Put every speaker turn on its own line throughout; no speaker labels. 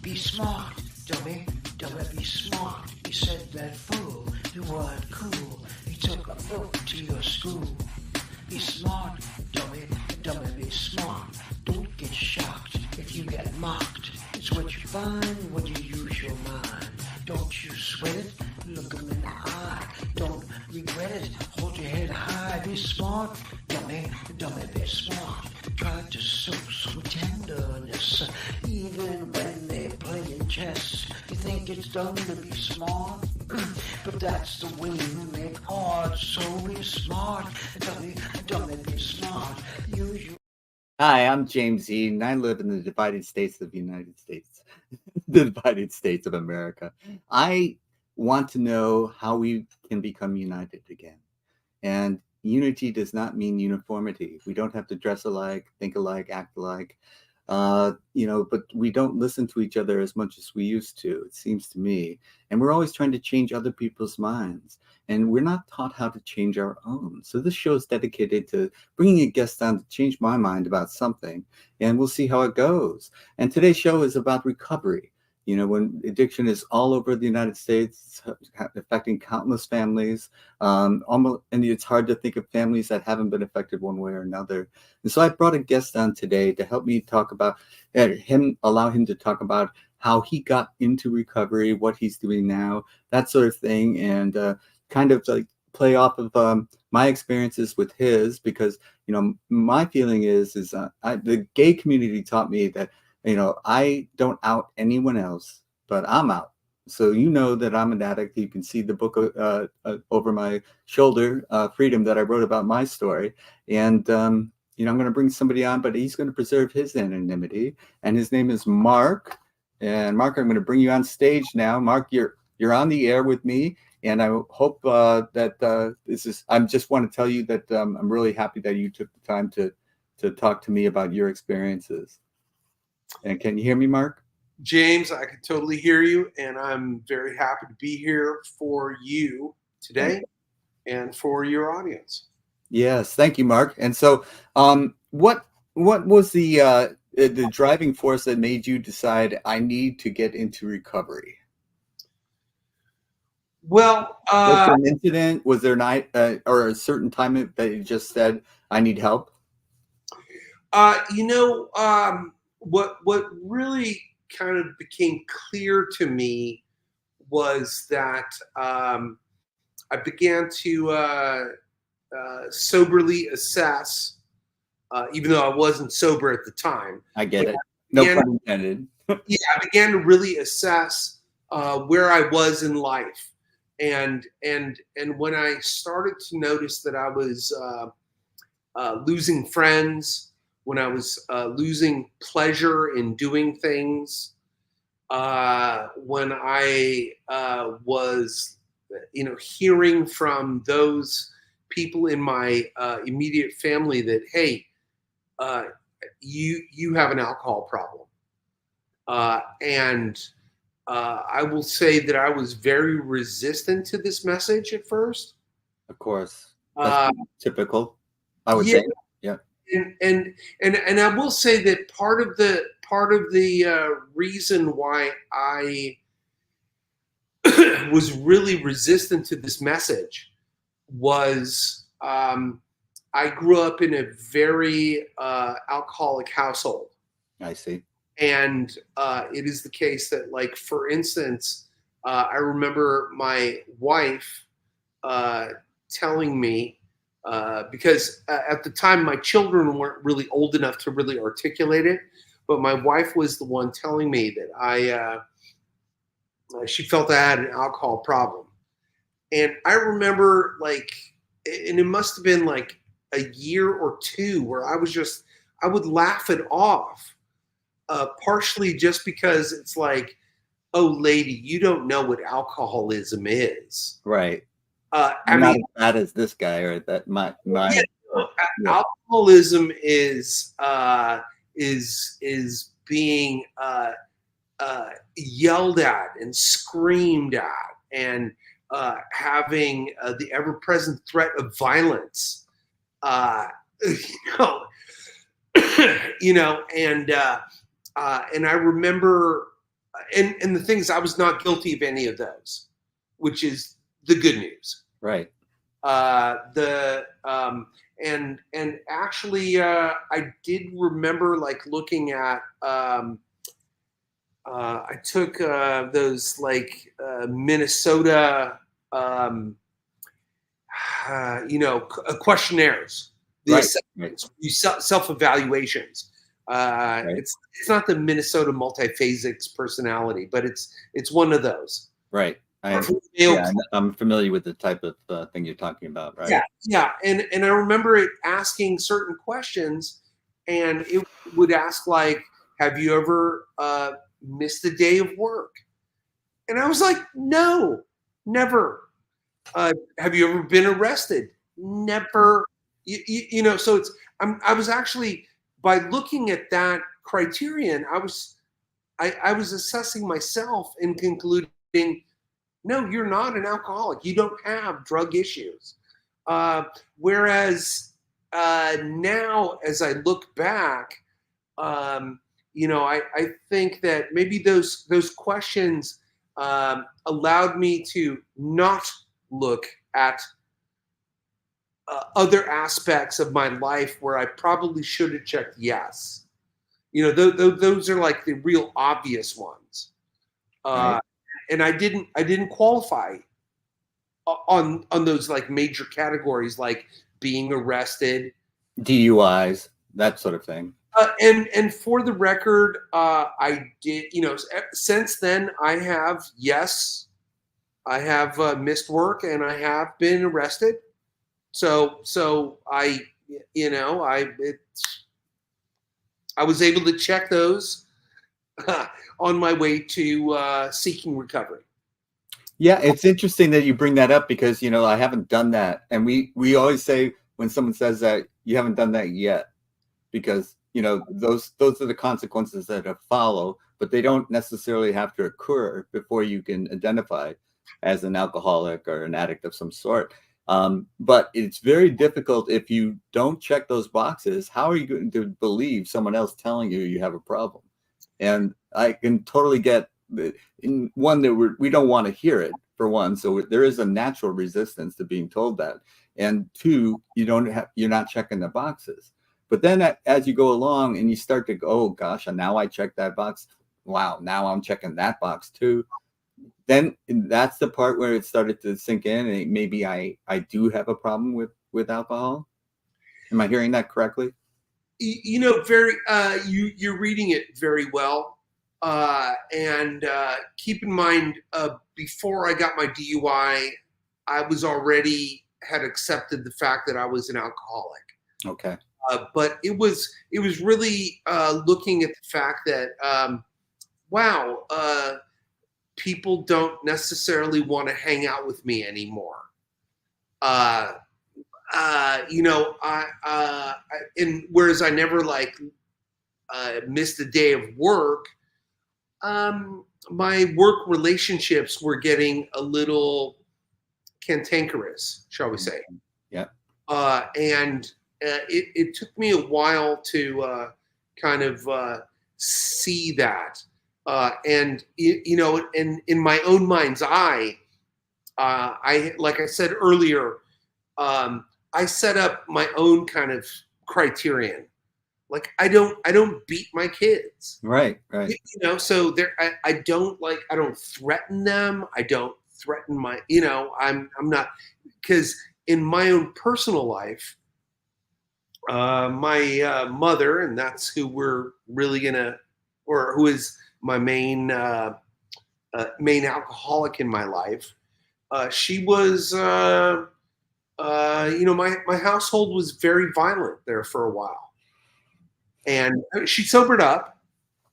Be smart, dummy, dummy, be smart. He said that fool, you weren't cool. He took a book to your school. Be smart, dummy, dummy, be smart. Don't get shocked if you get mocked. It's what you find when you use your mind. Don't you sweat it, look 'em in the eye. Don't regret it, hold your head high. Be smart, dummy, dummy, be smart. Try to show some tenderness, even when they're playing chess. You think it's dumb to be smart, but that's the way you make art. So be smart, dummy, dummy, be smart. Use your
Hi, I'm James Eden. I live in the divided states of the United States, the divided states of America. I want to know how we can become united again. And unity does not mean uniformity. We don't have to dress alike, think alike, act alike. But we don't listen to each other as much as we used to, it seems to me. And we're always trying to change other people's minds. And we're not taught how to change our own. So this show is dedicated to bringing a guest on to change my mind about something. And we'll see how it goes. And today's show is about recovery. When addiction is all over the United States, affecting countless families, and it's hard to think of families that haven't been affected one way or another. And so I brought a guest on today to help me talk about allow him to talk about how he got into recovery, what he's doing now, that sort of thing, and kind of like play off of my experiences with his, because my feeling is the gay community taught me that I don't out anyone else, but I'm out. So that I'm an addict. You can see the book over my shoulder, Freedom, that I wrote about my story. And, I'm going to bring somebody on, but he's going to preserve his anonymity. And his name is Mark. And Mark, I'm going to bring you on stage now. Mark, you're on the air with me. And I hope that I just want to tell you that I'm really happy that you took the time to talk to me about your experiences. And can you hear me, Mark?
James, I can totally hear you, and I'm very happy to be here for you today and for your audience.
Yes, thank you, Mark. And so, what was the driving force that made you decide I need to get into recovery?
Well,
was there an incident? Was there a night or a certain time that you just said I need help?
What really kind of became clear to me was that I began to soberly assess, even though I wasn't sober at the time.
I get it. No pun intended.
Yeah, I began to really assess where I was in life, and when I started to notice that I was losing friends, when I was losing pleasure in doing things, when I was, hearing from those people in my immediate family that, hey, you have an alcohol problem, and I will say that I was very resistant to this message at first.
Of course, that's typical, I would say. Yeah.
And I will say that part of the reason why I was really resistant to this message was I grew up in a very alcoholic household.
I see.
And it is the case that, like, for instance, I remember my wife telling me, because at the time my children weren't really old enough to really articulate it, but my wife was the one telling me that she felt I had an alcohol problem. And I remember, and it must have been like a year or two where I would laugh it off, partially just because it's like, oh, lady, you don't know what alcoholism is.
Right. I'm not as bad as this guy, or that
alcoholism is being yelled at and screamed at, and having the ever-present threat of violence. And I remember and the thing is, I was not guilty of any of those, which is the good news.
Right.
And actually, I did remember like looking at. I took those like Minnesota, questionnaires, the
Right.
assessments, self-evaluations. It's not the Minnesota multiphasics personality, but it's one of those.
Right. I'm familiar with the type of thing you're talking about. Right.
Yeah. And I remember it asking certain questions, and it would ask like, "Have you ever missed a day of work?" And I was like, "No, never." Have you ever been arrested? Never. So I was actually, by looking at that criterion, I was assessing myself and concluding, no, you're not an alcoholic. You don't have drug issues. Whereas now, as I look back, I think that maybe those questions allowed me to not look at other aspects of my life where I probably should have checked yes. Those are like the real obvious ones.
Right.
And I didn't qualify on those like major categories, like being arrested,
DUIs, that sort of thing.
And for the record, I did, since then I have missed work and I have been arrested. So I was able to check those on my way to seeking recovery.
Yeah, it's interesting that you bring that up because, I haven't done that. And we always say when someone says that, you haven't done that yet, because, those are the consequences that follow, but they don't necessarily have to occur before you can identify as an alcoholic or an addict of some sort. But it's very difficult if you don't check those boxes. How are you going to believe someone else telling you have a problem? And I can totally get in one that we don't want to hear it, for one. So there is a natural resistance to being told that. And two, you're not checking the boxes. But then as you go along and you start to go, oh gosh, and now I checked that box. Wow, now I'm checking that box too. Then that's the part where it started to sink in, and maybe I do have a problem with alcohol. Am I hearing that correctly?
You're reading it very well. And keep in mind, before I got my DUI, I was already had accepted the fact that I was an alcoholic.
Okay.
But it was really looking at the fact that, people don't necessarily want to hang out with me anymore. And whereas I never missed a day of work, my work relationships were getting a little cantankerous, shall we say.
Yeah.
And it took me a while to kind of see that. And in my own mind's eye, like I said earlier, I set up my own kind of criterion. Like I don't beat my kids.
Right.
So I don't threaten them. I don't threaten I'm not, because in my own personal life, my mother, and that's who we're really who is my main alcoholic in my life. She was, my household was very violent there for a while, and she sobered up.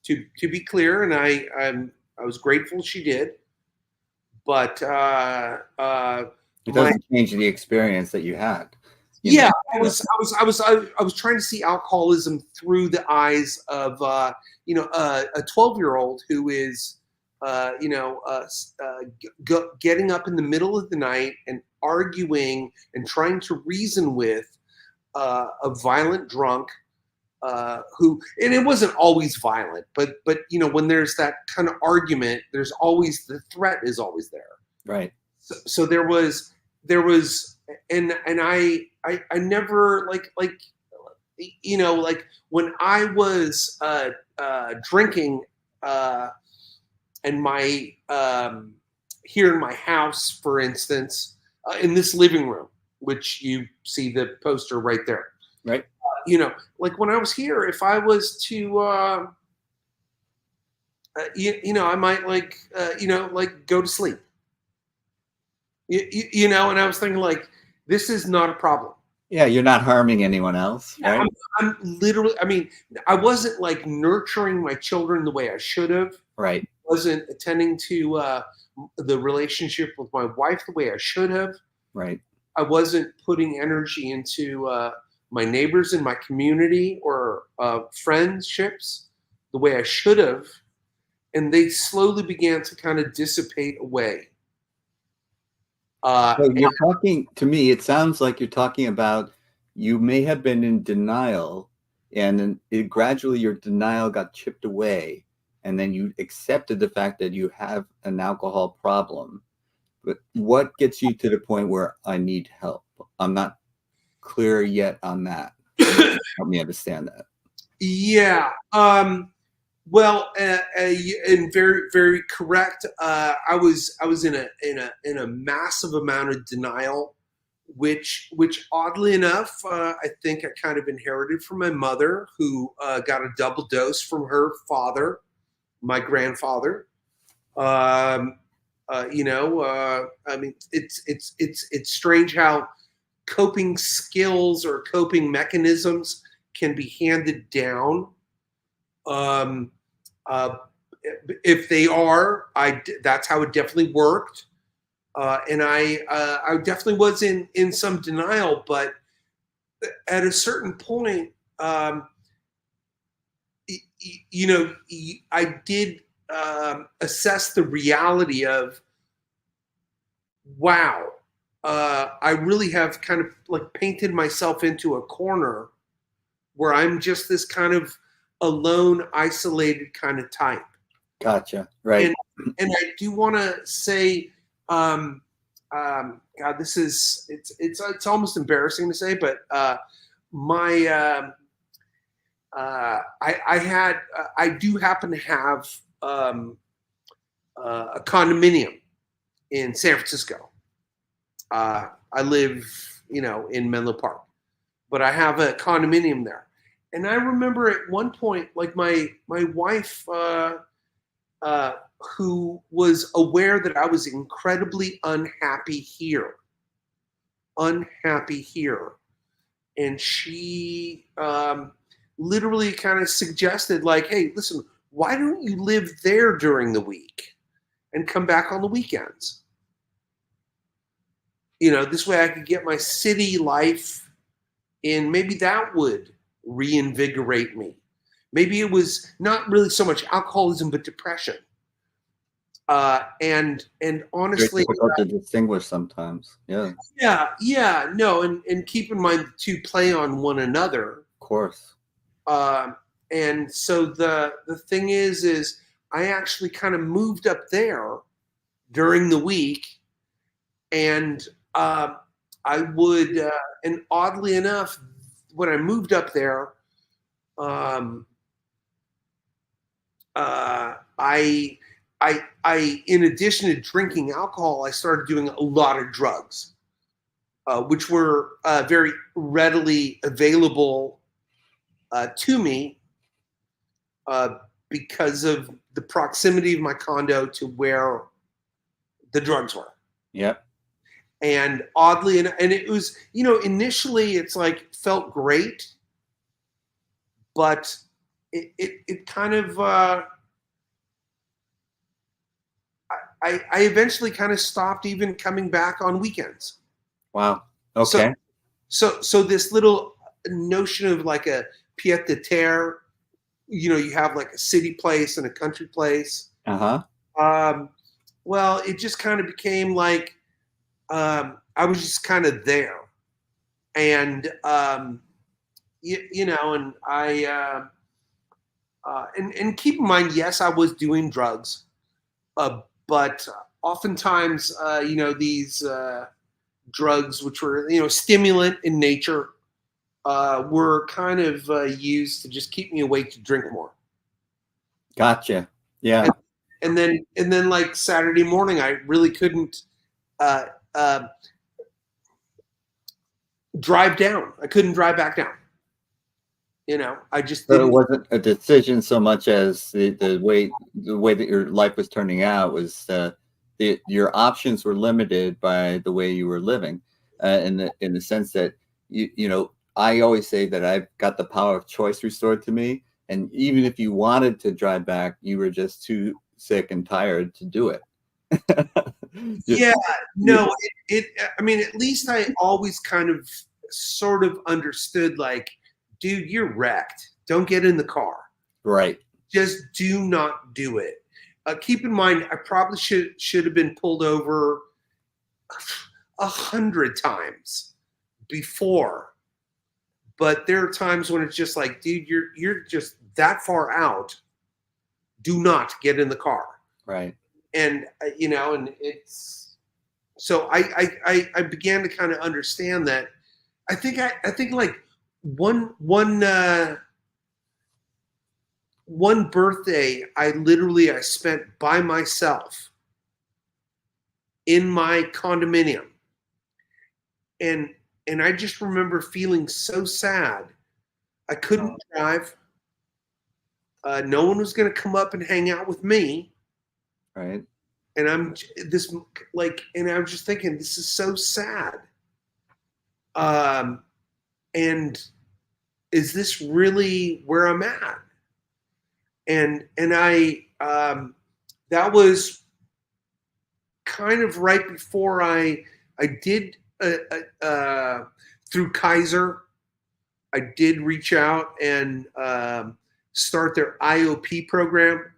To be clear, and I was grateful she did, but it
doesn't change the experience that you had.
I was trying to see alcoholism through the eyes of a 12-year-old who is getting up in the middle of the night and arguing and trying to reason with a violent drunk who, and it wasn't always violent, but you know, when there's that kind of argument, there's always the threat is always there.
Right.
So there was, and I never like, you know, like when I was drinking, and my here in my house, for instance, in this living room, which you see the poster right there.
Right.
You know, like when I was here, if I was to, you know, I might like, you know, like go to sleep. You know, and I was thinking like, this is not a problem.
Yeah, you're not harming anyone else, right?
I'm literally, I mean, I wasn't like nurturing my children the way I should have.
Right.
Wasn't attending to the relationship with my wife the way I should have.
Right.
I wasn't putting energy into my neighbors in my community or friendships the way I should have. And they slowly began to kind of dissipate away.
So you're talking to me, it sounds like you're talking about you may have been in denial, and then gradually your denial got chipped away, and then you accepted the fact that you have an alcohol problem. But what gets you to the point where I need help? I'm not clear yet on that. Help me understand that.
Yeah. Well, and very, very correct. I was in a massive amount of denial, which oddly enough, I think I kind of inherited from my mother, who got a double dose from her father, my grandfather. You know, I mean, it's strange how coping skills or coping mechanisms can be handed down. If they are, that's how it definitely worked. And I definitely was in some denial, but at a certain point, you know, I did assess the reality of, wow, I really have kind of like painted myself into a corner where I'm just this kind of alone, isolated kind of type.
Gotcha. Right.
And I do want to say, God, this is it's almost embarrassing to say, but my I do happen to have a condominium in San Francisco. I live, you know, in Menlo Park, but I have a condominium there. And I remember at one point, like my wife, who was aware that I was incredibly unhappy here, and she literally kind of suggested, like, hey, listen, why don't you live there during the week and come back on the weekends? You know, this way I could get my city life, and maybe that would reinvigorate me. Maybe it was not really so much alcoholism, but depression. And honestly,
very difficult to distinguish sometimes. Yeah.
Yeah, no, and keep in mind the two play on one another.
Of course.
And so the thing is I actually kind of moved up there during the week, and I would, and oddly enough, when I moved up there, I in addition to drinking alcohol, I started doing a lot of drugs, which were very readily available to me because of the proximity of my condo to where the drugs were.
Yep.
And oddly, and it was, you know, initially it's like felt great, but it kind of, I eventually kind of stopped even coming back on weekends.
Wow. Okay.
So this little notion of like a pied à terre, you know, you have like a city place and a country place. Well, it just kind of became like, I was just kind of there. And, you know, and and keep in mind, yes, I was doing drugs, but oftentimes, you know, these drugs, which were, you know, stimulant in nature, were kind of used to just keep me awake to drink more.
Gotcha. Yeah.
And then like Saturday morning, I really couldn't uh, uh, drive down. I couldn't drive back down. You know, I just
So it
didn't.
wasn't a decision so much as the way that your life was turning out was your options were limited by the way you were living, in the sense that you know, I always say that I've got the power of choice restored to me, and even if you wanted to drive back, you were just too sick and tired to do it.
Yeah, no, I mean, at least I always kind of sort of understood, like, dude, you're wrecked. Don't get in the car.
Right.
Just do not do it. Keep in mind, I probably should have been pulled over 100 times before, but there are times when it's just like, dude, you're just that far out. Do not get in the car.
Right.
And you know, and it's so I began to kind of understand that. I think like one birthday, I spent by myself in my condominium, and I just remember feeling so sad. I couldn't drive. No one was going to come up and hang out with me.
Right.
And and I was just thinking, this is so sad. And is this really where I'm at? And I, that was kind of right before I did, through Kaiser, I did reach out and start their IOP program.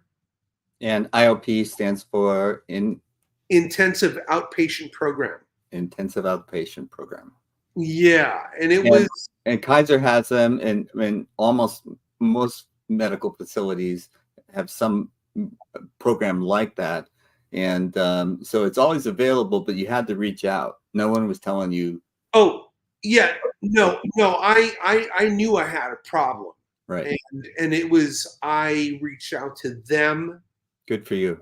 And IOP stands for
Intensive Outpatient Program.
Intensive Outpatient Program.
Yeah, and
Kaiser has them, and almost most medical facilities have some program like that, and so it's always available. But you had to reach out. No one was telling you.
Oh yeah, no. I knew I had a problem.
Right.
And it was, I reached out to them.
Good for you.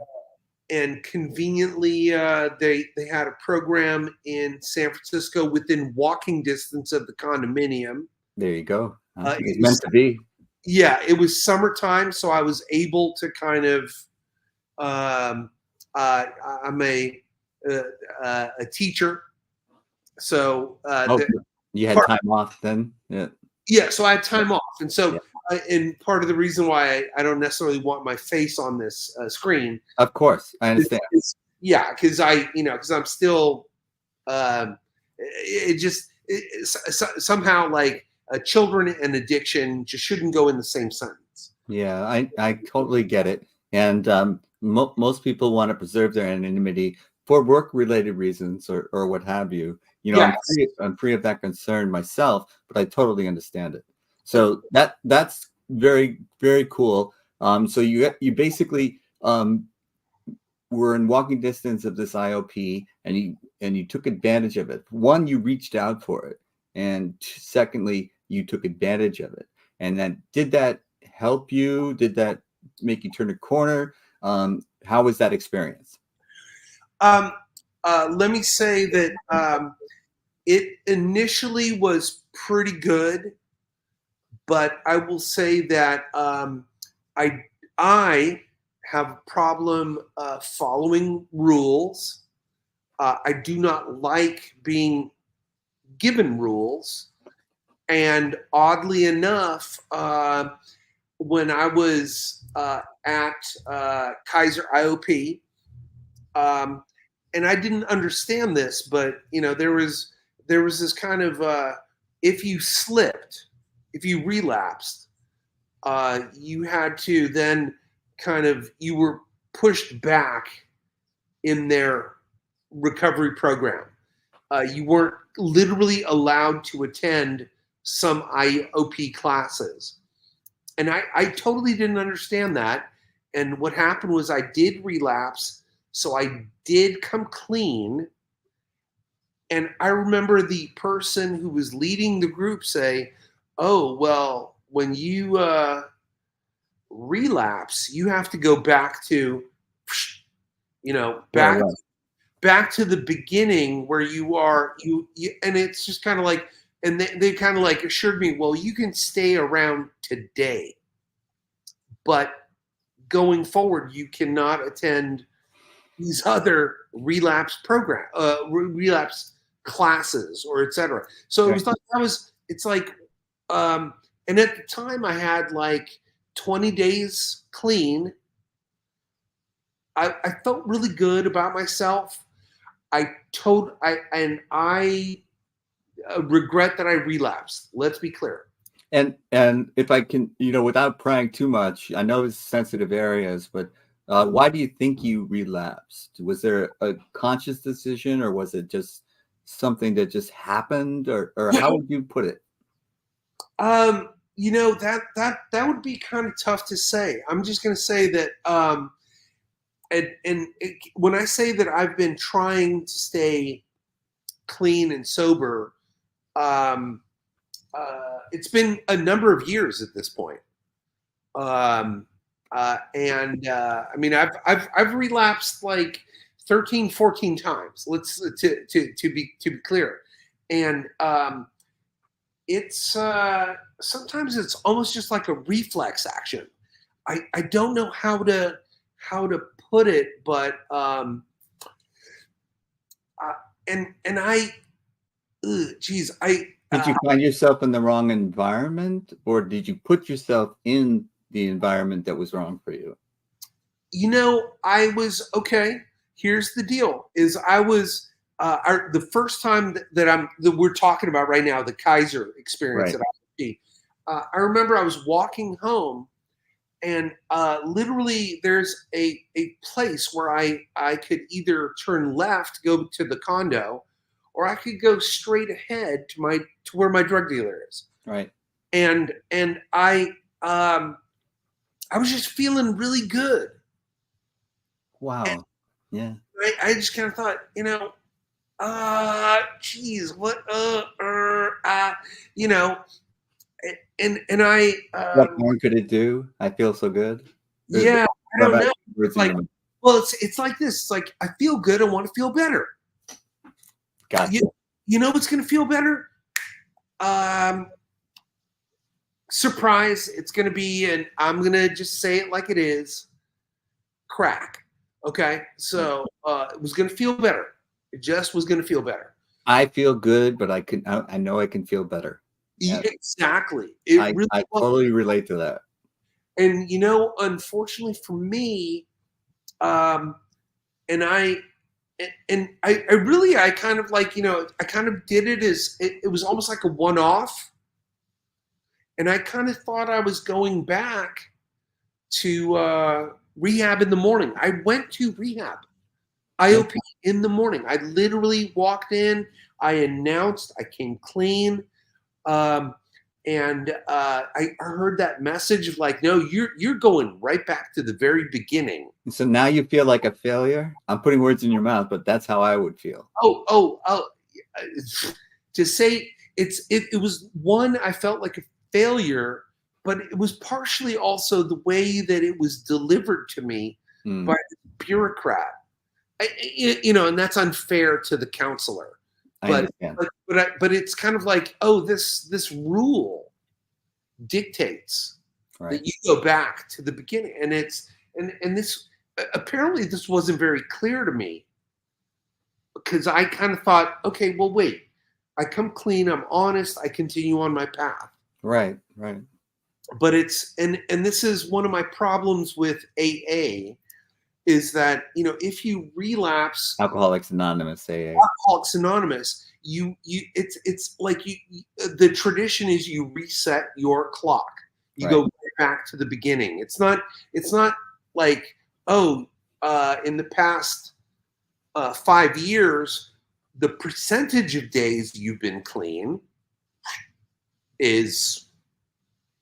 And conveniently, they had a program in San Francisco within walking distance of the condominium.
There you go. It's meant to be.
Yeah, it was summertime, so I was able to kind of. I'm a teacher, so
you had time off then. Yeah.
Yeah, so I had time off, and so. Yeah. And part of the reason why I don't necessarily want my face on this screen.
Of course, I understand.
Because I'm still. Somehow like children and addiction just shouldn't go in the same sentence.
Yeah, I totally get it, and most people want to preserve their anonymity for work-related reasons or what have you. You know, yes. I'm free of that concern myself, but I totally understand it. So that's very, very cool. So you basically were in walking distance of this IOP, and you took advantage of it. One, you reached out for it, and secondly, you took advantage of it. And then, did that help you? Did that make you turn a corner? How was that experience?
Let me say that it initially was pretty good. But I will say that I have a problem following rules. I do not like being given rules. And oddly enough, when I was at Kaiser IOP, and I didn't understand this, but you know, there was this kind of if you slipped. If you relapsed, you had to then you were pushed back in their recovery program. You weren't literally allowed to attend some IOP classes. And I totally didn't understand that. And what happened was I did relapse. So I did come clean. And I remember the person who was leading the group say, oh, well, when you relapse, you have to go back to, back to the beginning where you are, you and it's just kind of like, and they kind of like assured me, well, you can stay around today, but going forward, you cannot attend these other relapse relapse classes or etc. So it was like it's like, and at the time I had like 20 days clean. I felt really good about myself. I regret that I relapsed. Let's be clear.
And if I can, without prying too much, I know it's sensitive areas, but why do you think you relapsed? Was there a conscious decision, or was it just something that just happened, or how would you put it?
That would be kind of tough to say. I'm just going to say that, when I say that I've been trying to stay clean and sober, it's been a number of years at this point. I mean, I've relapsed like 13, 14 times. To be clear. And it's sometimes it's almost just like a reflex action. I don't know how to put it, but
did you find yourself in the wrong environment, or did you put yourself in the environment that was wrong for you?
I was okay. Here's the deal: is I was the first time that we're talking about right now, the Kaiser experience
Right.
at I remember I was walking home, and literally there's a place where I could either turn left, go to the condo, or I could go straight ahead to where my drug dealer is.
Right.
And I was just feeling really good.
Wow.
And
yeah.
I just kind of thought, geez, what, and I,
What more could it do? I feel so good.
Yeah, I don't know.
It's
like, well, it's like this. It's like I feel good. I want to feel better.
Gotcha.
You know what's going to feel better? Surprise! It's going to be, and I'm going to just say it like it is. Crack. Okay, so it was going to feel better. It just was going to feel better.
I feel good, but I know I can feel better.
Yeah, exactly.
I totally relate to that.
And unfortunately for me, and I kind of like, I kind of did it as it was almost like a one-off. And I kind of thought I was going back to rehab in the morning. I went to rehab, IOP in the morning. I literally walked in, I announced, I came clean. And I heard that message of like, no, you're going right back to the very beginning.
So now you feel like a failure? I'm putting words in your mouth, but that's how I would feel.
To say it was one, I felt like a failure, but it was partially also the way that it was delivered to me by the bureaucrat. And that's unfair to the counselor. But it's kind of like, this rule dictates that you go back to the beginning, and this apparently this wasn't very clear to me, because I kind of thought, okay, well, wait, I come clean, I'm honest, I continue on my path.
Right.
But it's and this is one of my problems with AA. Is that if you relapse,
Alcoholics Anonymous, AA.
Alcoholics Anonymous, it's like the tradition is you reset your clock. You go back to the beginning. It's not like in the past 5 years, the percentage of days you've been clean, is,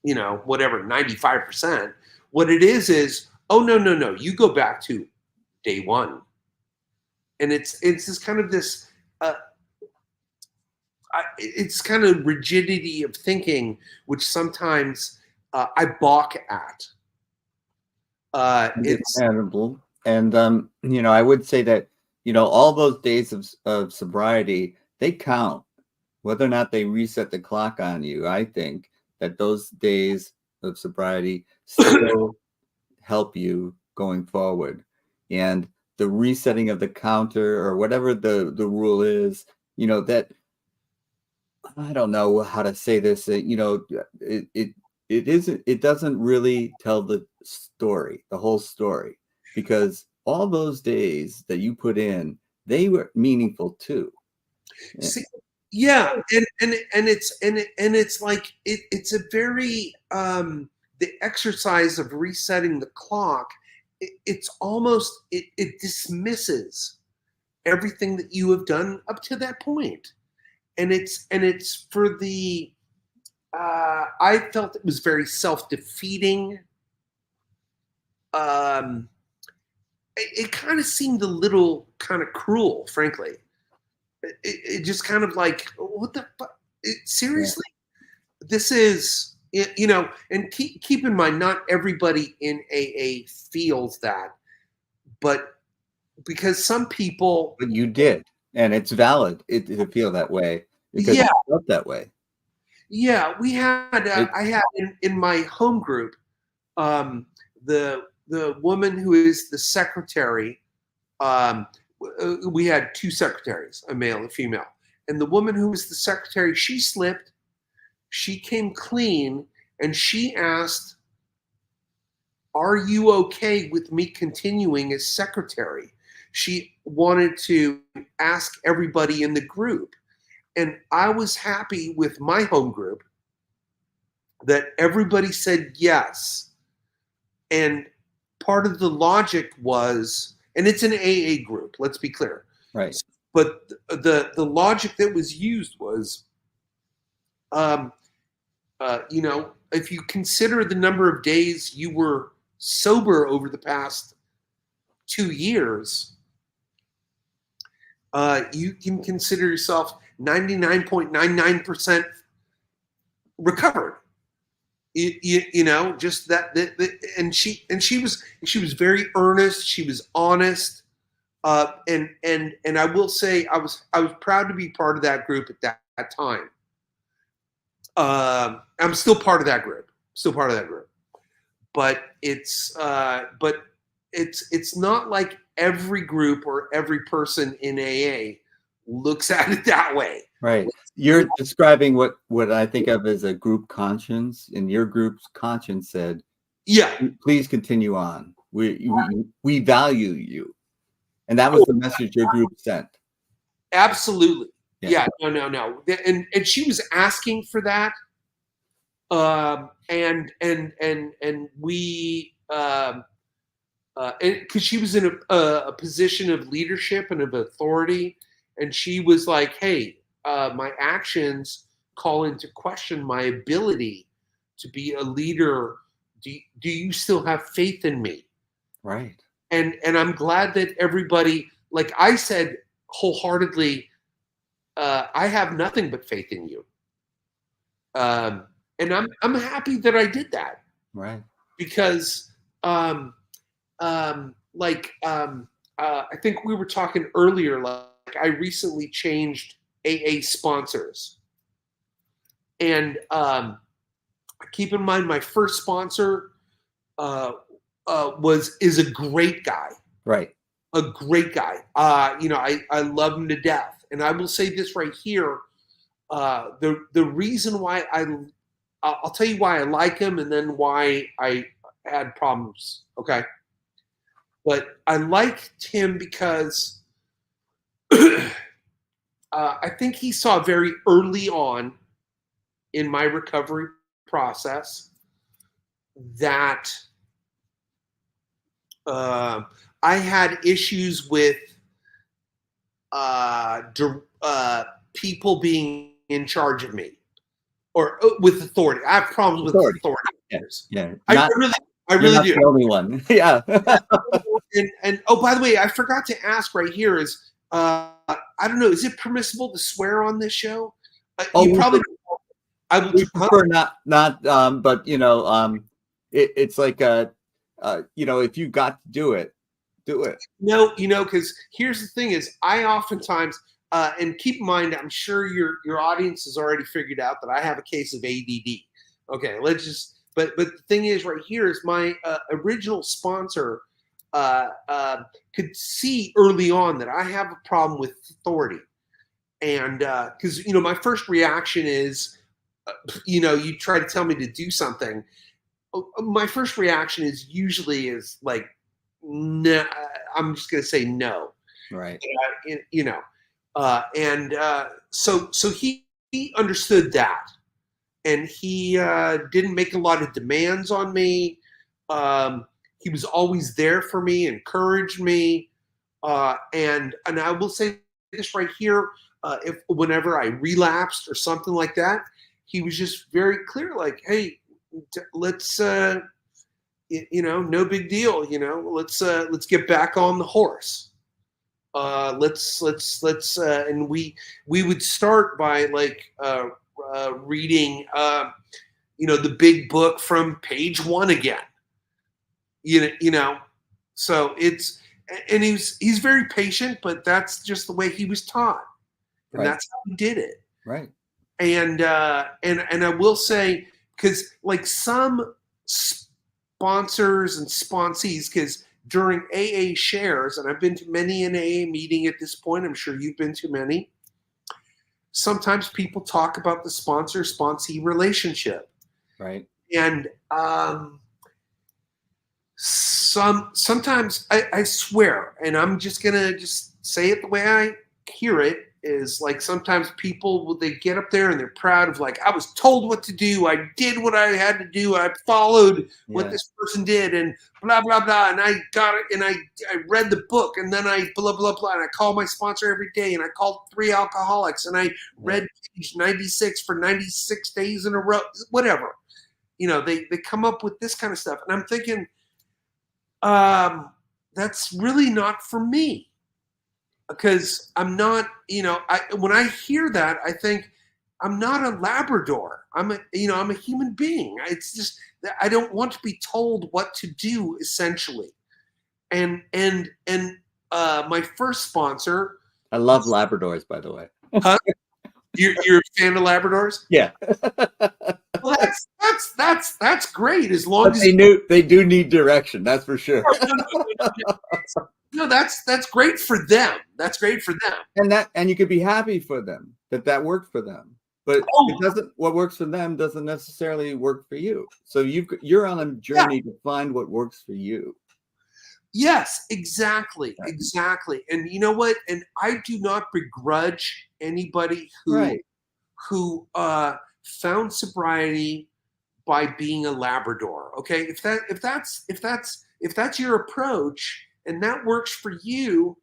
whatever, 95%. What it is, oh, no, you go back to day one. And it's just kind of this, it's kind of rigidity of thinking, which sometimes I balk at. It's
Understandable. And I would say that, all those days of sobriety, they count. Whether or not they reset the clock on you, I think that those days of sobriety still help you going forward. And the resetting of the counter or whatever the rule is, that I don't know how to say this, it doesn't really tell the story, the whole story, because all those days that you put in, they were meaningful too.
See, yeah, and it's like it's a very the exercise of resetting the clock. It's almost it dismisses everything that you have done up to that point, and it's for the. I felt it was very self-defeating. It kind of seemed a little kind of cruel, frankly. It just kind of like, what the fuck? Seriously? Yeah. This is, and keep in mind, not everybody in AA feels that, but because some people.
But you did, and it's valid to feel that way because you felt that way.
Yeah, we had. I had in my home group, the woman who is the secretary. We had two secretaries, a male and a female, and the woman who was the secretary, she slipped. She came clean, and she asked, "Are you okay with me continuing as secretary?" She wanted to ask everybody in the group. And I was happy with my home group that everybody said yes. And part of the logic was, and it's an AA group, let's be clear.
Right.
But the logic that was used was, if you consider the number of days you were sober over the past 2 years, you can consider yourself 99.99% recovered. Just that, and she was very earnest. She was honest, and I will say I was proud to be part of that group at that time. I'm still part of that group. But it's not like every group or every person in AA looks at it that way.
Right. You're describing what I think of as a group conscience, and your group's conscience said,
"Yeah,
please continue on. We value you," and that was the message your group sent.
Absolutely. Yeah. No. And she was asking for that. And we, because she was in a position of leadership and of authority. And she was like, "Hey, my actions call into question my ability to be a leader. Do you still have faith in me?"
Right.
And I'm glad that everybody, like I said wholeheartedly, I have nothing but faith in you. And I'm happy that I did that.
Right.
Because I think we were talking earlier, like I recently changed AA sponsors. And keep in mind, my first sponsor is a great guy.
Right.
A great guy. I love him to death. And I will say this right here. The reason why I'll tell you why I like him and then why I had problems. Okay. But I liked him because I think he saw very early on in my recovery process that I had issues with people being in charge of me. or with authority. I have problems with
Authority.
authority
Yeah.
figures.
Yeah.
I
You're
really
not
do.
the only one. Yeah.
And oh, by the way, I forgot to ask right here is I don't know, is it permissible to swear on this show?
Oh,
You probably I will.
we prefer not but it's like if you got to do it, do it.
No, because here's the thing: is I oftentimes and keep in mind, I'm sure your audience has already figured out that I have a case of ADD. Okay, let's just. But the thing is, right here is my original sponsor could see early on that I have a problem with authority, and because my first reaction is, you try to tell me to do something. My first reaction is usually is like, no, I'm just going to say no.
Right.
So he understood that, and he didn't make a lot of demands on me. He was always there for me, encouraged me, and I will say this right here: if whenever I relapsed or something like that, he was just very clear, like, "Hey, let's no big deal. Let's get back on the horse. Let's and we would start by reading the big book from page 1 again. So and he's very patient, but that's just the way he was taught, and
Right.
that's how he did it.
Right.
And I will say, because like some sponsors and sponsees, because during AA shares, and I've been to many an AA meeting at this point, I'm sure you've been to many, sometimes people talk about the sponsor-sponsee relationship.
Right.
And sometimes I swear, and I'm just going to just say it the way I hear it, is like sometimes people, they get up there and they're proud of, like, I was told what to do. I did what I had to do. I followed what this person did, and blah, blah, blah. And I got it. And I read the book, and then I blah, blah, blah. And I called my sponsor every day, and I called 3 alcoholics, and I read page 96 for 96 days in a row, whatever. They come up with this kind of stuff. And I'm thinking, that's really not for me. Because I'm not, when I hear that, I think I'm not a Labrador. I'm a human being. It's just, I don't want to be told what to do, essentially. And my first sponsor.
I love Labradors, by the way.
Huh? You're a fan of Labradors?
Yeah.
Well, that's great, as long
but
as
they do need direction. That's for sure.
No, that's great for them. That's great for them.
And you could be happy for them that worked for them. But it doesn't. What works for them doesn't necessarily work for you. So you're on a journey to find what works for you.
Yes, exactly. And you know what? And I do not begrudge anybody who found sobriety by being a Labrador. Okay, if that's your approach and that works for you,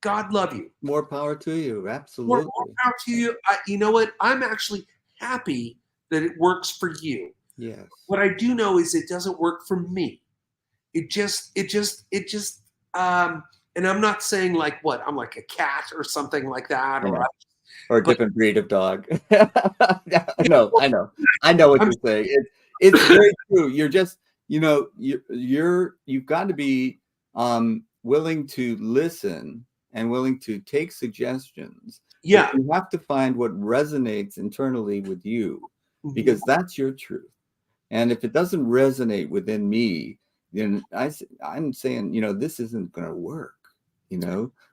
God love you.
More power to you. Absolutely.
More power to you. You know what? I'm actually happy that it works for you.
Yes.
What I do know is it doesn't work for me. It just and I'm not saying like what, I'm like a cat or something like that,
or a different breed of dog. I know what you're saying. It's very true. You're just, you've got to be willing to listen and willing to take suggestions.
Yeah.
But you have to find what resonates internally with you, because that's your truth. And if it doesn't resonate within me, then I'm saying, this isn't going to work,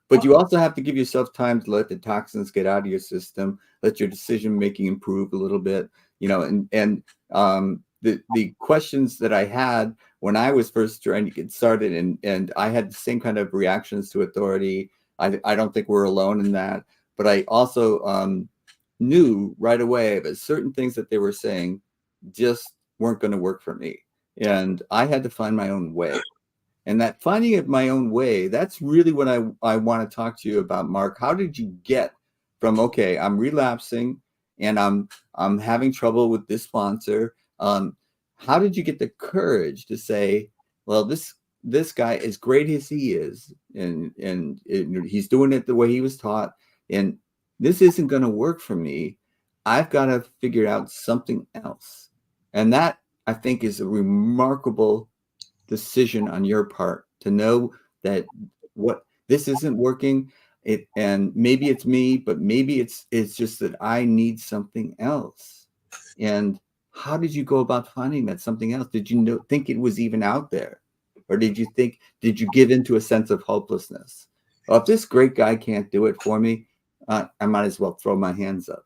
But you also have to give yourself time to let the toxins get out of your system, let your decision making improve a little bit, and the questions that I had when I was first trying to get started, and I had the same kind of reactions to authority. I don't think we're alone in that, but I also knew right away that certain things that they were saying just weren't going to work for me. And I had to find my own way. And that finding of my own way, that's really what I want to talk to you about, Mark. How did you get from, okay, I'm relapsing and I'm having trouble with this sponsor. How did you get the courage to say, well, this guy, as great as he is, and he's doing it the way he was taught, and this isn't going to work for me. I've got to figure out something else. And that, I think, is a remarkable decision on your part, to know that what this isn't working. And maybe it's me, but maybe it's just that I need something else. And how did you go about finding that something else? Did you think it was even out there? Or did you give into a sense of hopelessness? Well, if this great guy can't do it for me, I might as well throw my hands up.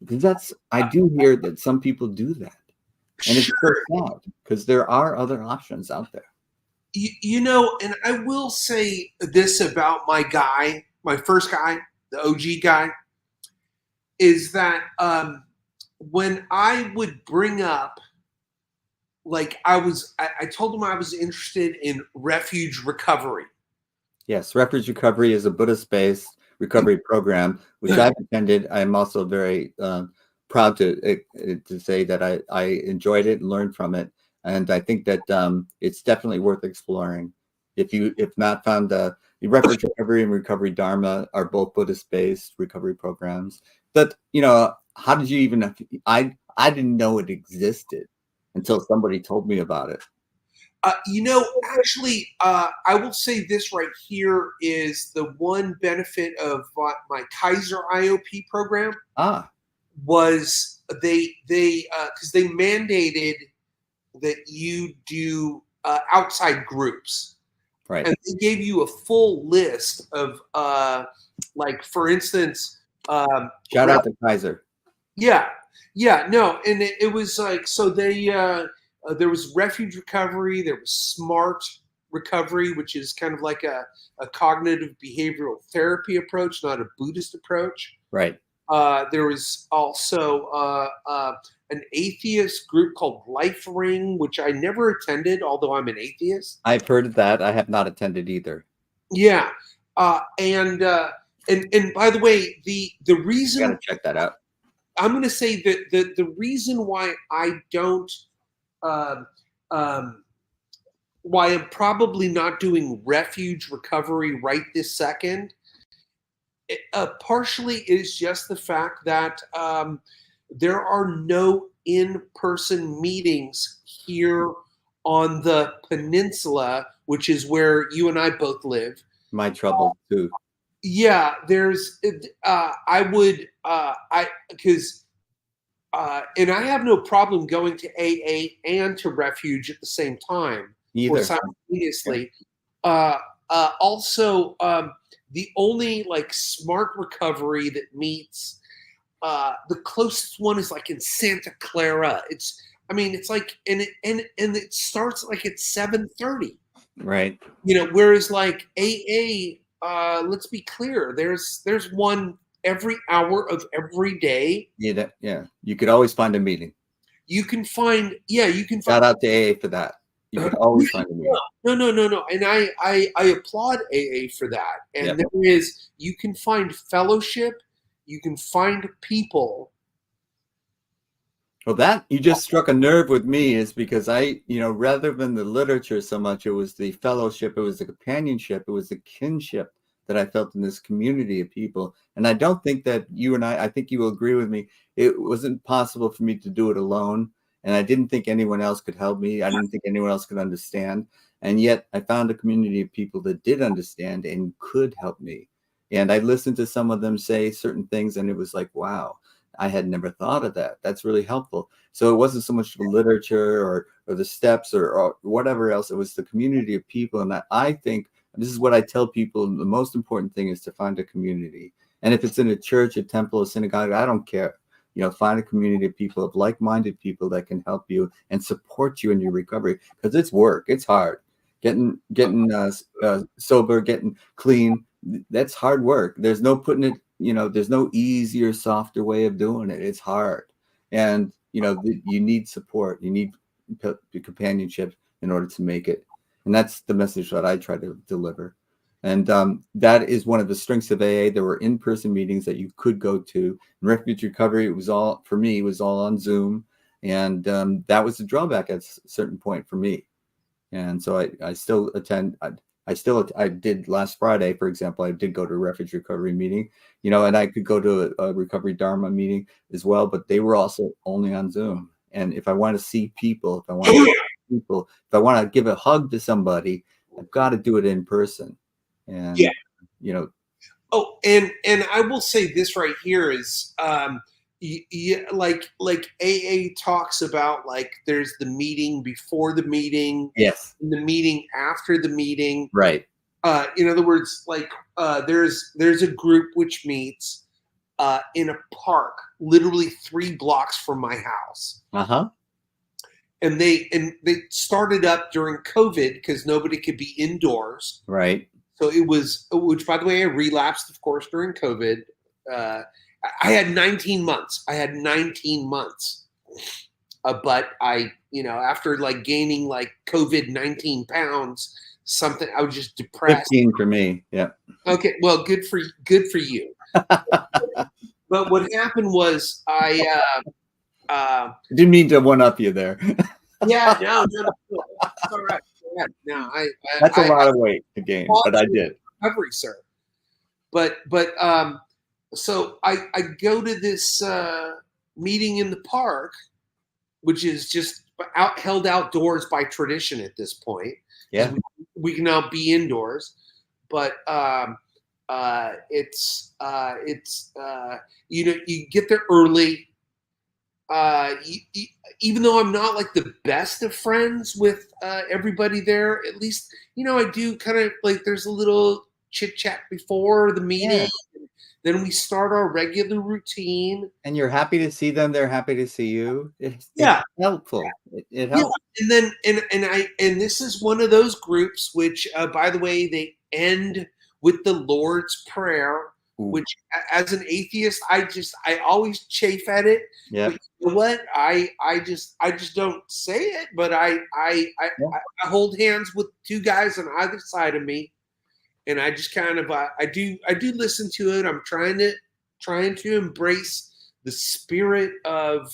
Because I do hear that some people do that. And it's so sad, because there are other options out there.
You know, and I will say this about my first guy, the OG guy, is that when I would bring up, like, I told him I was interested in refuge recovery.
Yes, Refuge Recovery is a Buddhist-based recovery program, which I've attended. I'm also very proud to say that I enjoyed it and learned from it. And I think that it's definitely worth exploring. If not found, the Refuge Recovery and Recovery Dharma are both Buddhist-based recovery programs. But, how did you even? I didn't know it existed until somebody told me about it.
Actually, I will say this right here is the one benefit of my Kaiser IOP program. Was they because they mandated that you do outside groups,
right?
And they gave you a full list of like, for instance,
shout out to Kaiser.
Yeah, no, and it was like, so they there was refuge recovery, there was smart recovery, which is kind of like a cognitive behavioral therapy approach, not a Buddhist approach.
Right.
There was also an atheist group called Life Ring, which I never attended, although I'm an atheist.
I've heard of that. I have not attended either.
Yeah, and by the way, the reason,
I gotta check that out.
I'm going to say that the reason why I don't, why I'm probably not doing refuge recovery right this second, partially is just the fact that there are no in-person meetings here on the peninsula, which is where you and I both live.
My trouble too.
Yeah, there's, because and I have no problem going to AA and to Refuge at the same time,
either,
or simultaneously. Also, the only like smart recovery that meets the closest one is like in Santa Clara. It's like, and it starts like at 7:30.
Right.
Whereas like AA, let's be clear, there's one every hour of every day.
Yeah. You could always find a meeting.
You can find.
Shout out to AA for that. You can always find a meeting.
No. And I applaud AA for that. And you can find fellowship. You can find people.
Well, that you just struck a nerve with me, is because rather than the literature so much, it was the fellowship, it was the companionship, it was the kinship that I felt in this community of people. And I don't think that you and I think you will agree with me, it wasn't possible for me to do it alone. And I didn't think anyone else could help me. I didn't think anyone else could understand. And yet I found a community of people that did understand and could help me. And I listened to some of them say certain things, and it was like, wow, I had never thought of that. That's really helpful. So it wasn't so much the literature or the steps or whatever else. It was the community of people. And I think this is what I tell people. The most important thing is to find a community. And if it's in a church, a temple, a synagogue, I don't care. Find a community of people, of like-minded people that can help you and support you in your recovery, because it's work. It's hard. Getting sober, getting clean. That's hard work. There's no putting it, there's no easier, softer way of doing it. It's hard. And, you need support. You need companionship in order to make it. And that's the message that I try to deliver. And that is one of the strengths of AA. There were in-person meetings that you could go to. In refuge recovery, it was all, for me, it was all on Zoom. And that was the drawback at a certain point for me. And so I still attend. I did last Friday, for example, I did go to a refuge recovery meeting, you know, and I could go to a recovery Dharma meeting as well, but they were also only on Zoom. And if I want to see people, if I want to give a hug to somebody, I've got to do it in person. And, you know.
Oh, and I will say this right here is, like AA talks about, like, there's the meeting before the meeting,
Yes,
and the meeting after the meeting.
right.
In other words, like, there's a group which meets in a park, literally 3 blocks from my house. And they started up during COVID because nobody could be indoors.
Right.
So it was, which, by the way, I relapsed, of course, during COVID. I had 19 months. But I, you know, after like gaining like COVID 19 pounds, something, I was just depressed.
15 for me. Yeah.
Okay. Well, good for you. But what happened was I
didn't mean to one up you there.
yeah, no, it's all right. No,
that's a lot of weight to gain, but I did.
Recovery, sir. But so I go to this meeting in the park, which is just held outdoors by tradition at this point.
Yeah,
we can now be indoors, but it's you know, you get there early. Even though I'm not like the best of friends with everybody there, at least, you know, I do kind of like, there's a little chit chat before the meeting. Yeah. Then we start our regular routine.
And you're happy to see them. They're happy to see you. It's helpful. It helps.
Yeah. And this is one of those groups which, by the way, they end with the Lord's Prayer. Ooh. Which, as an atheist, I always chafe at it.
Yeah.
But you know what? I just don't say it, but I hold hands with 2 guys on either side of me, and I just kind of I do listen to it. I'm trying to embrace the spirit of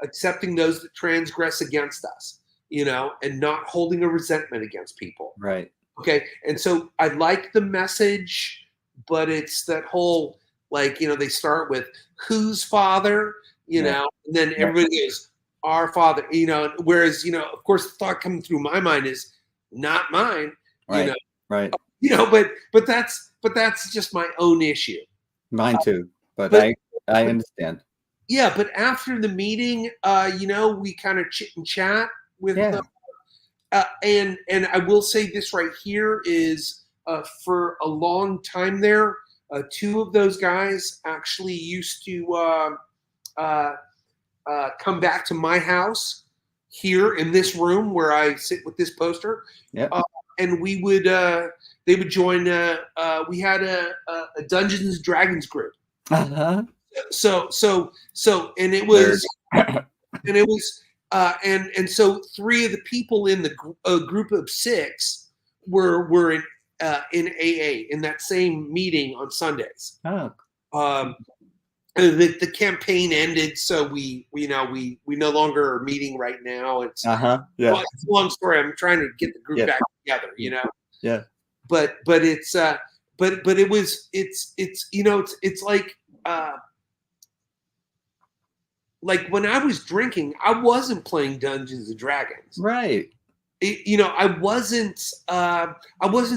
accepting those that transgress against us, you know, and not holding a resentment against people.
Right.
Okay. And so I like the message. But it's that whole, like, you know, they start with whose father, you know, and then everybody is our Father, you know, whereas, you know, of course, the thought coming through my mind is not mine,
right,
you know,
right.
You know, but that's just my own issue.
Mine too, but I understand.
Yeah, but after the meeting, you know, we kind of chit and chat with them. And I will say this right here is, for a long time there, 2 of those guys actually used to come back to my house here in this room where I sit with this poster.
Yeah.
And we would, they would join. We had a Dungeons and Dragons group.
Uh-huh.
So, and it was, and so 3 of the people in the group of 6 were in AA in that same meeting on Sundays.
Oh.
The campaign ended, so we no longer are meeting right now. It's
yeah.
Well, it's a long story. I'm trying to get the group back together, you know.
Yeah.
But it's but it was it's you know, it's like when I was drinking, I wasn't playing Dungeons and Dragons.
Right.
You know, I wasn't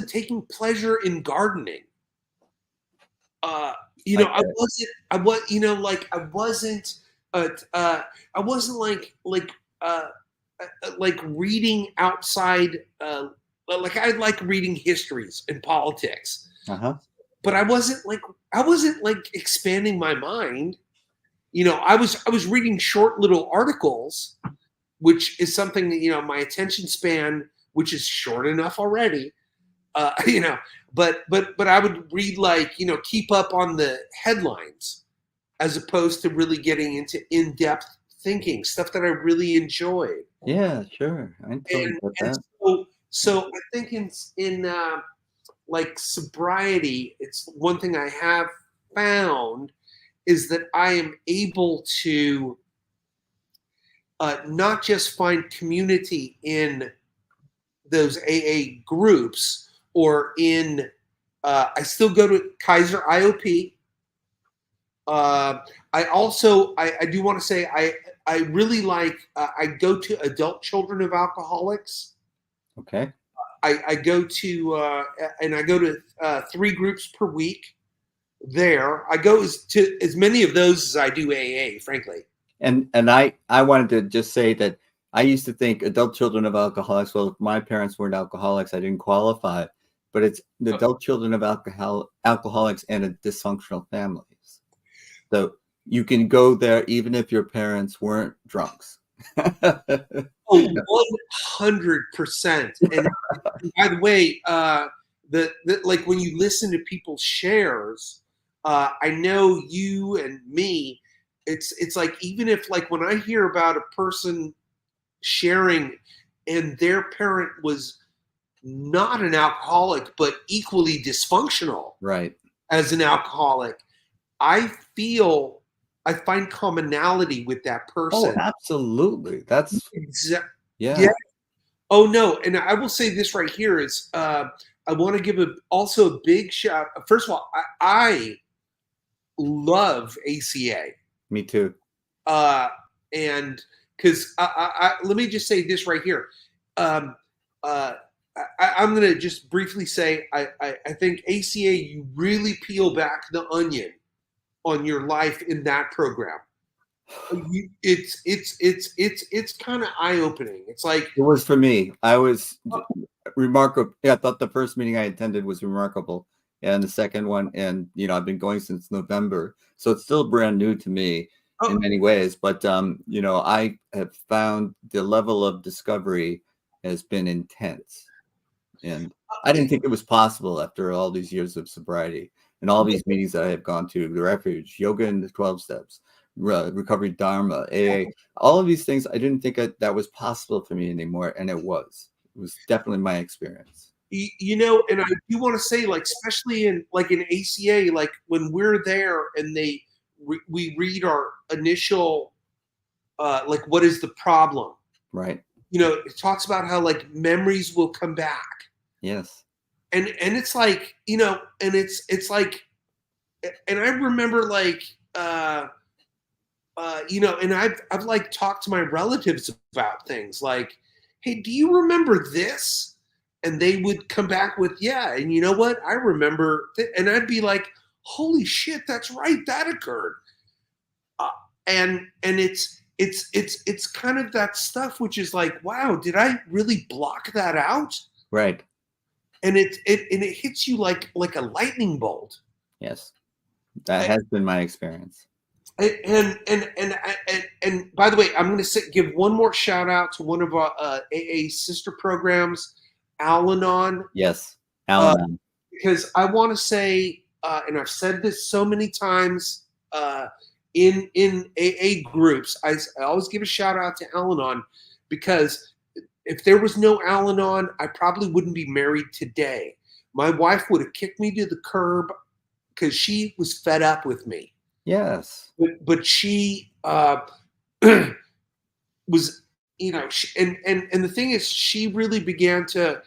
taking pleasure in gardening. You know, I wasn't like reading outside. Like, I like reading histories and politics. But I wasn't like expanding my mind. You know, I was reading short little articles, which is something that, you know, my attention span, which is short enough already, you know, but I would read, like, you know, keep up on the headlines as opposed to really getting into in-depth thinking, stuff that I really enjoyed.
Yeah, sure. I totally get that.
So I think in like sobriety, it's one thing I have found is that I am able to not just find community in those AA groups or in, I still go to Kaiser IOP. I also, I do want to say, I really like, I go to Adult Children of Alcoholics.
Okay.
I go to, and I go to 3 groups per week there. I go to as many of those as I do AA, frankly.
And I wanted to just say that I used to think Adult Children of Alcoholics, well, if my parents weren't alcoholics, I didn't qualify, but it's the Adult Children of Alcoholics and dysfunctional families. So you can go there even if your parents weren't drunks.
Oh, 100%. And by the way, like when you listen to people's shares, I know you and me, it's like, even if, like, when I hear about a person sharing and their parent was not an alcoholic but equally dysfunctional,
right,
as an alcoholic, I find commonality with that person.
Oh, absolutely. That's
Yeah. Oh no, and I will say this right here is, I want to give also a big shout. First of all, I love ACA.
Me too.
And because let me just say this right here. I'm going to just briefly say, I think ACA, you really peel back the onion on your life in that program. It's kind of eye-opening. It's like,
it was for me. I was remarkable. Yeah, I thought the first meeting I attended was remarkable, and the second one, and I've been going since November, so it's still brand new to me in many ways. But I have found the level of discovery has been intense, and I didn't think it was possible after all these years of sobriety and all these meetings that I have gone to, the Refuge, yoga and the 12 steps, recovery Dharma, AA, all of these things. I didn't think that was possible for me anymore, and it was definitely my experience.
And I do want to say, like, especially in ACA, like when we're there and we read our initial, like, what is the problem?
Right.
It talks about how, like, memories will come back.
Yes.
And it's like, and it's like, and I remember, like, and I've like talked to my relatives about things like, hey, do you remember this? And they would come back with, yeah. And you know what? I remember. And I'd be like, holy shit, that's right. That occurred. And it's kind of that stuff, which is like, wow, did I really block that out?
Right.
And it hits you like a lightning bolt.
Yes. That has been my experience.
And by the way, I'm going to give one more shout out to one of our AA sister programs, Al-Anon.
Yes, Al-Anon.
Because I want to say, and I've said this so many times in AA groups, I always give a shout out to Al-Anon, because if there was no Al-Anon, I probably wouldn't be married today. My wife would have kicked me to the curb because she was fed up with me.
Yes.
But she was, and the thing is, she really began to,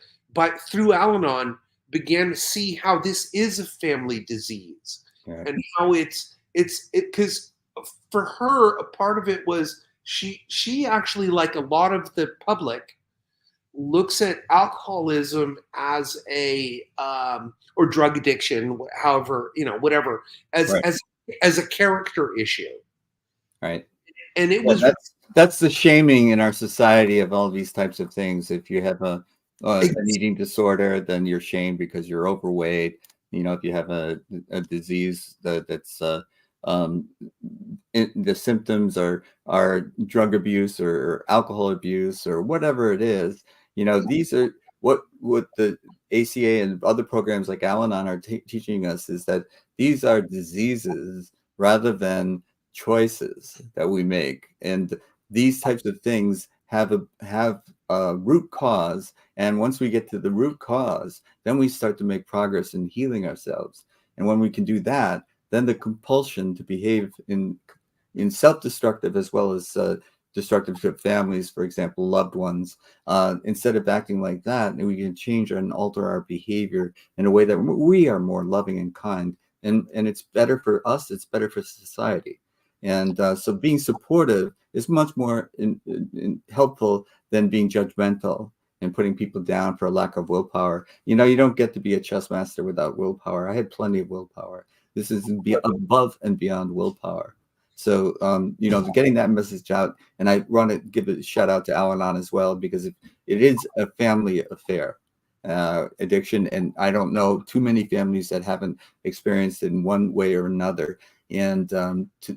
through Al-Anon, began to see how this is a family disease, right, and how it's because for her, a part of it was she actually, like a lot of the public, looks at alcoholism as a or drug addiction, however, whatever, as
right,
as a character issue.
Right.
And it was
that's the shaming in our society of all these types of things. If you have an eating disorder, then you're shamed because you're overweight. If you have a disease that's the symptoms are drug abuse or alcohol abuse or whatever it is. These are what the ACA and other programs like Al-Anon are teaching us, is that these are diseases rather than choices that we make, and these types of things have a root cause, And once we get to the root cause, then we start to make progress in healing ourselves. And when we can do that, then the compulsion to behave in self-destructive as well as destructive to families, for example, loved ones, instead of acting like that, we can change and alter our behavior in a way that we are more loving and kind. And it's better for us, it's better for society. And so being supportive is much more helpful than being judgmental and putting people down for a lack of willpower. You know, you don't get to be a chess master without willpower. I had plenty of willpower. This is above and beyond willpower. So, you know, getting that message out, and I want to give a shout out to Al-Anon as well, because it is a family affair, addiction. And I don't know too many families that haven't experienced it in one way or another. And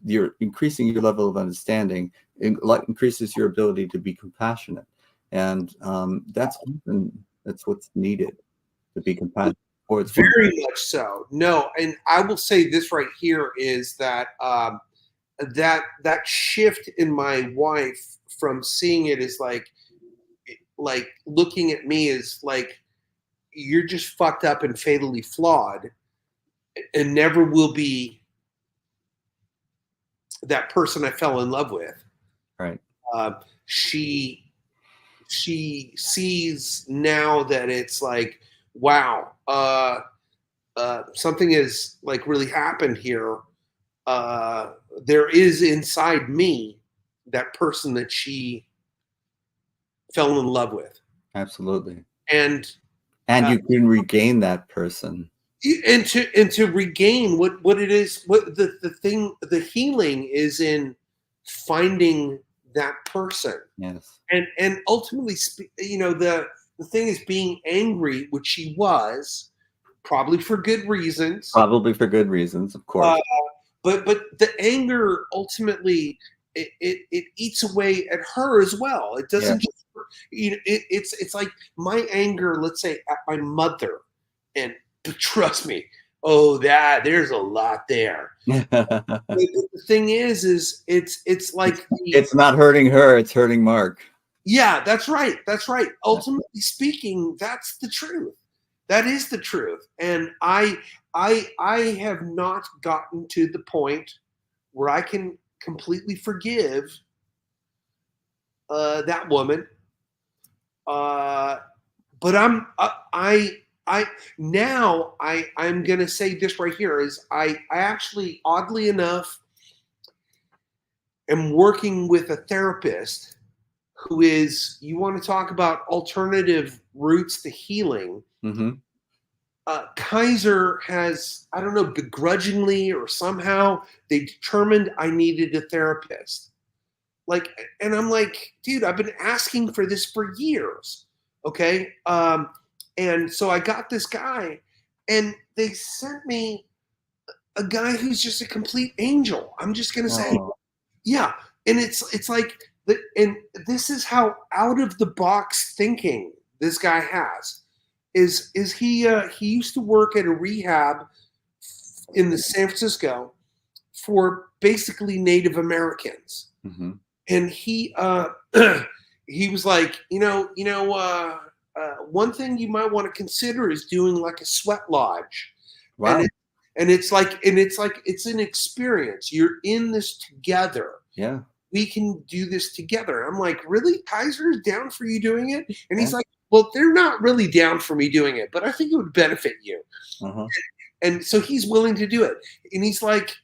you're increasing your level of understanding, increases your ability to be compassionate. And that's what's needed, to be compassionate.
Very much so. No, and I will say this right here is that that shift in my wife from seeing it as like looking at me as like, you're just fucked up and fatally flawed and never will be that person I fell in love with.
Right.
She sees now that it's like, wow, something has like really happened here. There is inside me that person that she fell in love with.
Absolutely.
And
you can regain that person.
And to regain what it is, what the healing is in finding that person.
Yes.
And ultimately, you know, the thing is being angry, which she was, probably for good reasons.
Probably for good reasons, of course.
But the anger ultimately it eats away at her as well. It doesn't just, you know, it's like my anger, let's say, at my mother, and trust me, there's a lot there. The thing is it's like
it's not hurting her, it's hurting Mark.
Yeah, that's right. Ultimately speaking, that's the truth. That is the truth. And I have not gotten to the point where I can completely forgive that woman. But I'm gonna say this right here is I actually, oddly enough, am working with a therapist who is, you want to talk about alternative routes to healing.
Mm-hmm.
Kaiser has, I don't know, begrudgingly or somehow, they determined I needed a therapist. Like, and I'm like, dude, I've been asking for this for years. Okay. And so I got this guy, and they sent me a guy who's just a complete angel. I'm just going to say, yeah. And it's like, and this is how out of the box thinking this guy has. Is he used to work at a rehab in the San Francisco for basically Native Americans.
Mm-hmm.
And he was like, one thing you might want to consider is doing like a sweat lodge.
Wow.
And it's an experience. You're in this together.
Yeah.
We can do this together. I'm like, really? Kaiser is down for you doing it? And he's like, well, they're not really down for me doing it, but I think it would benefit you.
Uh-huh.
And so he's willing to do it. And he's like,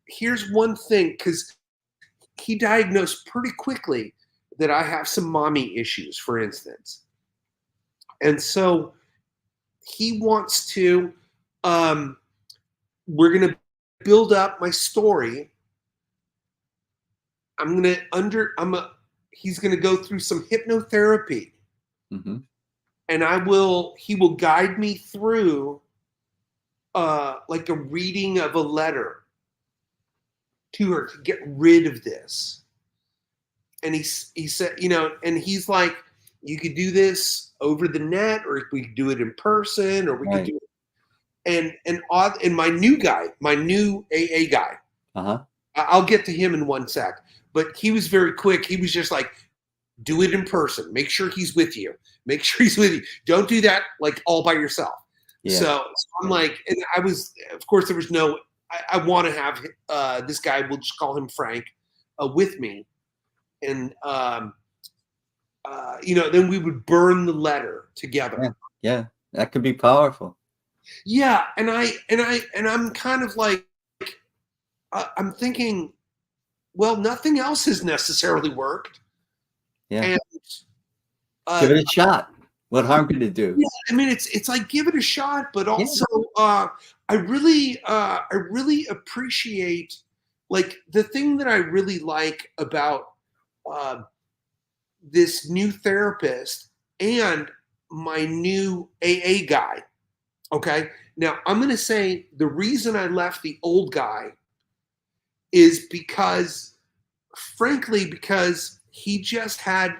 here's one thing, because he diagnosed pretty quickly that I have some mommy issues, for instance. And so he wants to, we're going to build up my story. He's going to go through some hypnotherapy.
Mm-hmm.
And he will guide me through like a reading of a letter to her to get rid of this. And he said, and he's like, you could do this over the net, or we could do it in person, or we could do it. And my new AA guy,
uh-huh.
I'll get to him in one sec, but he was very quick. He was just like, Do it in person. Make sure he's with you. Make sure he's with you. Don't do that like all by yourself.
Yeah.
So I'm like, and I was, of course, there was no. I want to have this guy. We'll just call him Frank, with me, and then we would burn the letter together.
Yeah, that could be powerful.
Yeah, and I'm kind of like, I'm thinking, well, nothing else has necessarily worked.
Yeah.
And,
give it a shot. What harm could it do?
Yeah, I mean, it's like give it a shot, but also I really appreciate, like, the thing that I really like about this new therapist and my new AA guy. Okay, now I'm going to say the reason I left the old guy is because, frankly, because he just had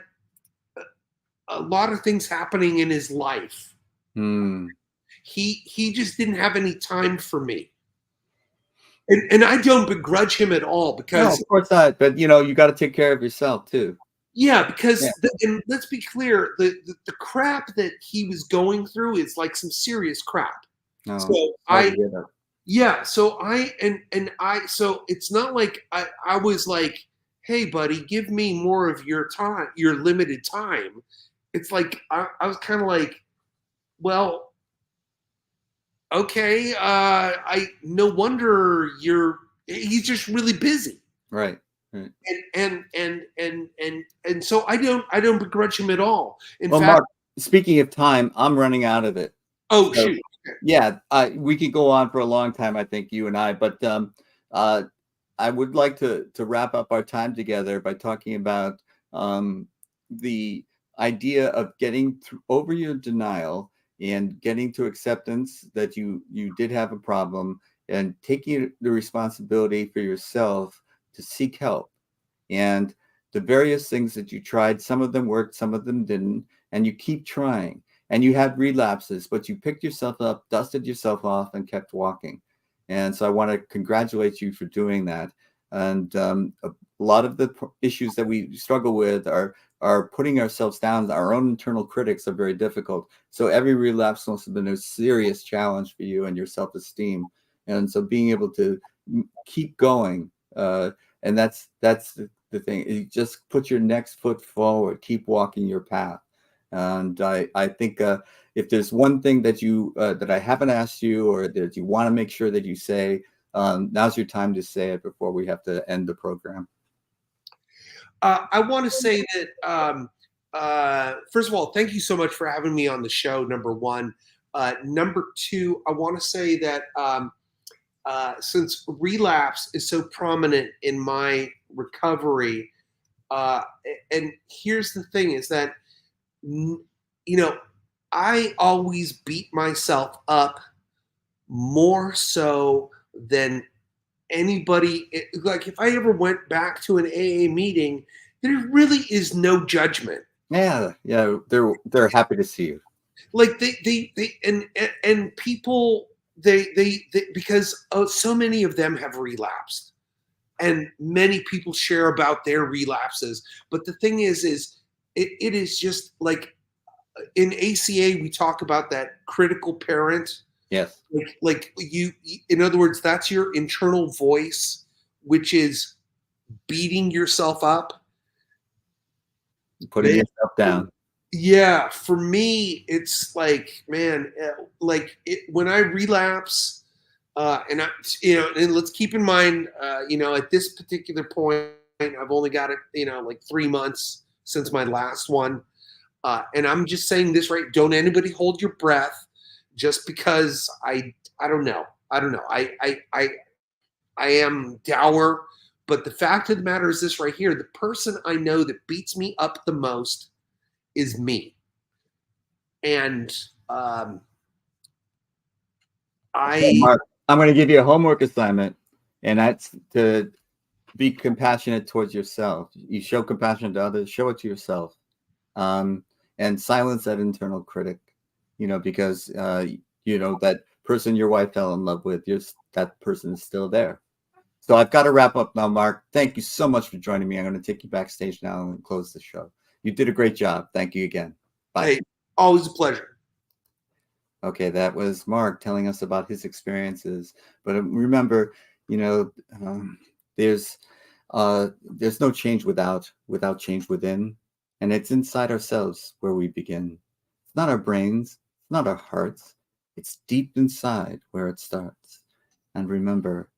a lot of things happening in his life. He just didn't have any time for me. And I don't begrudge him at all, because
no, of course not. But you got to take care of yourself too.
Yeah, because and let's be clear, the crap that he was going through is like some serious crap.
No,
so so it's not like I was like, hey buddy, give me more of your time, your limited time. It's like I was kind of like, well, okay, no wonder he's just really busy.
Right.
And so I don't begrudge him at all. In fact,
Mark, speaking of time, I'm running out of it.
Oh, so, shoot. Okay.
Yeah, we could go on for a long time, I think, you and I, but I would like to wrap up our time together by talking about the idea of getting over your denial and getting to acceptance that you did have a problem, and taking the responsibility for yourself to seek help. And the various things that you tried, some of them worked, some of them didn't, and you keep trying. And you had relapses, but you picked yourself up, dusted yourself off, and kept walking. And so I want to congratulate you for doing that. And a lot of the issues that we struggle with are putting ourselves down. Our own internal critics are very difficult. So every relapse must have been a serious challenge for you and your self-esteem. And so being able to keep going, and that's the thing. You just put your next foot forward, keep walking your path. And I think if there's one thing that that I haven't asked you, or that you want to make sure that you say, now's your time to say it before we have to end the program.
I want to say that, first of all, thank you so much for having me on the show, number one. Number two, I want to say that since relapse is so prominent in my recovery, and here's the thing is that, I always beat myself up more so than anybody. Like, if I ever went back to an AA meeting, there really is no judgment.
Yeah, they're happy to see you.
Like they and people they because so many of them have relapsed, and many people share about their relapses. But the thing is it is just like, in ACA, we talk about that critical parent.
Yes.
Like you, in other words, that's your internal voice, which is beating yourself up.
Putting yourself down.
Yeah. For me, it's like, man, when I relapse, and let's keep in mind, at this particular point, I've only got it, like 3 months since my last one. And I'm just saying this, right? Don't anybody hold your breath, just because I don't know. I am dour, but the fact of the matter is this right here. The person I know that beats me up the most is me. And
Mark, I'm going to give you a homework assignment, and that's to be compassionate towards yourself. You show compassion to others, show it to yourself. And silence that internal critic, because, that person your wife fell in love with, that person is still there. So I've got to wrap up now, Mark. Thank you so much for joining me. I'm going to take you backstage now and close the show. You did a great job. Thank you again. Bye.
Hey, always a pleasure.
Okay, that was Mark telling us about his experiences. But remember, you know, there's no change without change within, and it's inside ourselves where we begin. It's not our brains, it's not our hearts. It's deep inside where it starts. And remember,